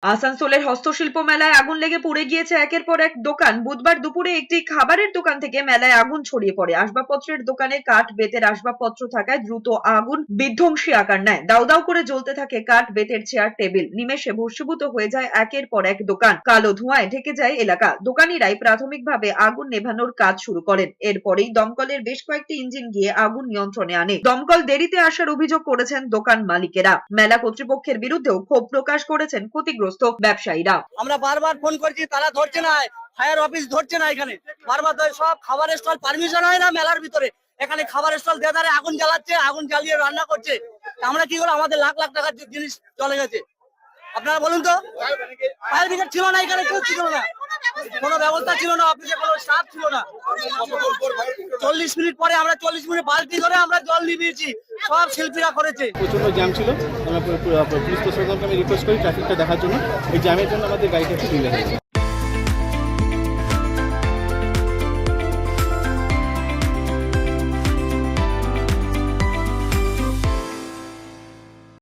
আসানসোলের হস্তশিল্প মেলায় আগুন লেগে পুড়ে গিয়েছে একের পর এক দোকান। বুধবার দুপুরে একটি খাবারের দোকান থেকে মেলায় আগুন ছড়িয়ে পড়ে। আসবাবপত্রের দোকানে কাঠ বেতের আসবাবপত্র থাকায় দ্রুত আগুন বিধ্বংসী আকার নেয়। দাউ দাউ করে জ্বলতে থাকে কাঠ বেতের চেয়ার টেবিল। নিমেষে ভস্মীভূত হয়ে যায় একের পর এক দোকান। কালো ধোঁয়ায় ঢেকে যায় এলাকা। দোকানিরাই প্রাথমিকভাবে আগুন নেভানোর কাজ শুরু করেন। এরপরেই দমকলের বেশ কয়েকটি ইঞ্জিন গিয়ে আগুন নিয়ন্ত্রণে আনে। দমকল দেরিতে আসার অভিযোগ করেছেন দোকান মালিকেরা। মেলা কর্তৃপক্ষের বিরুদ্ধেও ক্ষোভ প্রকাশ করেছেন ক্ষতিগ্রস্ত ব্যবসায়ীরা। আমরা বারবার ফোন করছি, তারা ধরছে না, ফায়ার অফিস ধরছে না। এখানে বারবার সব খাবারের স্টল পারমিশন হয় না মেলার ভিতরে, এখানে খাবারের স্টল দেদারে আগুন জ্বালাচ্ছে, আগুন জ্বালিয়ে রান্না করছে। আমরা কি করে, আমাদের লাখ লাখ টাকার জিনিস চলে গেছে। আপনারা বলুন তো, ফায়ার ব্রিগেড ছিল না, এখানে কেউ ছিল না, কোনো ব্যবস্থা ছিল না, অফিসে কোনো স্টাফ ছিল না। 40 মিনিট পরে আমরা 40 মিনিট বালতি ধরে আমরা জল নিভিয়েছি, সব শিল্পীরা করেছে। প্রচন্ড জ্যাম ছিল। আমরা পুলিশ প্রশাসনকে আমি রিকোয়েস্ট করি ট্রাফিকটা দেখার জন্য। এই জ্যামের জন্য আমাদের গাড়িটা একটু ডিলে হয়েছে।